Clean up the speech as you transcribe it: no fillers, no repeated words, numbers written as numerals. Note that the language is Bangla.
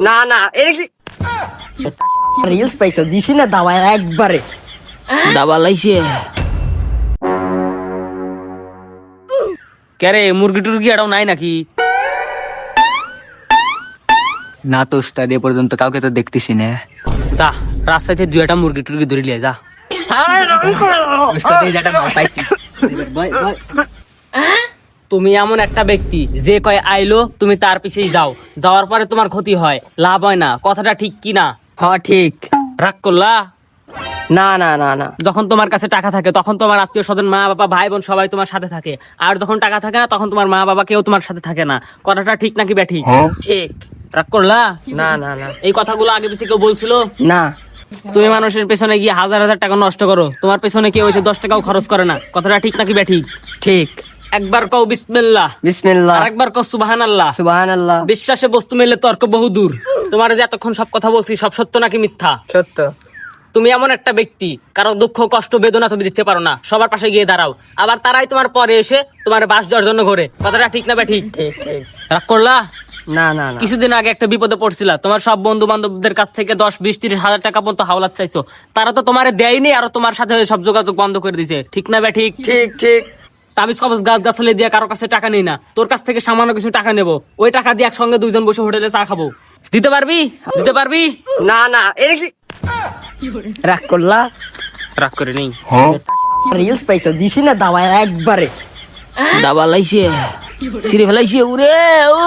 না না এটা কি রিলস পাইছো দিছি না দাওয়া একবারে দাবা লাইছে কেরে মুরগি টুরগি এটাও নাই নাকি? না তো উস্তাদ, এ পর্যন্ত কাউকে তো দেখতেছি না। যা রাস্তাতে দুই একটা মুরগি টুরগি ধরে লিয়ে যা। উস্তাদ এই জায়গাটা মাল পাইছি। তুমি এমন একটা ব্যক্তি যে কয় আইলো তুমি তার পিছেই যাও, যাওয়ার পরে তোমার ক্ষতি হয়, লাভ হয় না। কথাটা ঠিক কি না? হ ঠিক। রাগ করলা? না না না না যখন তোমার কাছে টাকা থাকে তখন তোমার আত্মীয় স্বজন, মা বাবা, ভাই বোন সবাই তোমার সাথে থাকে, আর যখন টাকা থাকে না তখন তোমার মা বাবা কেউ তোমার সাথে থাকে না। কথাটা ঠিক নাকি ব্যাঠিক? ঠিক। রাগ করলা? না না না এই কথাগুলো আগে পিছে কেউ বলছিল? না তুমি মানুষের পেছনে গিয়ে হাজার হাজার টাকা নষ্ট করো, তোমার পেছনে কেউ এসে 10 টাকাও খরচ করে না। কথাটা ঠিক নাকি ব্যাঠিক? ঠিক। একবার কও বিসমিল্লাহ, বিসমিল্লাহ, আর একবার কও সুবহানাল্লাহ। সুবহানাল্লাহ। বিশ্বাসে বস্তু মিললে তর্ক বহু দূর। তোমার যে এতক্ষণ সব কথা বলছি সব সত্য নাকি মিথ্যা? সত্য। তুমি এমন একটা ব্যক্তি কারো দুঃখ কষ্ট বেদনা তুমি দিতে পারো না, সবার পাশে গিয়ে দাঁড়াও, আবার তারাই তোমার পরে এসে তোমার বাস দেওয়ার জন্য ঘোরে। কথাটা ঠিক না ব্যাঠিক? ঠিক ঠিক। রাগ করলা? না না না কিছুদিন আগে একটা বিপদে পড়ছিলা, তোমার সব বন্ধু বান্ধবদের কাছ থেকে 10, 20, 30 হাজার টাকা পর্যন্ত হাওলাত চাইছো, তারা তো তোমারে দেয়নি, আর তোমার সাথে সব যোগাযোগ বন্ধ করে দিছে। ঠিক না ব্যাঠিক? ঠিক ঠিক। তাবিজ কবজ গাছ গাছালি দিয়ে কারো কাছে টাকা নেই না, তোর কাছ থেকে সামান্য কিছু টাকা নেবো, ওই টাকা দিয়ে একসঙ্গে দুইজন বসে হোটেলে চা খাবো। দিতে পারবি? দিতে পারবি? না না এটা কি রাগ করলা? রাগ করে নেই। রিলস পাইছো দিছি না দাওয়া একবারে দাবা লাইছে, সিঁড়ি ফেলাইছে, উরে ও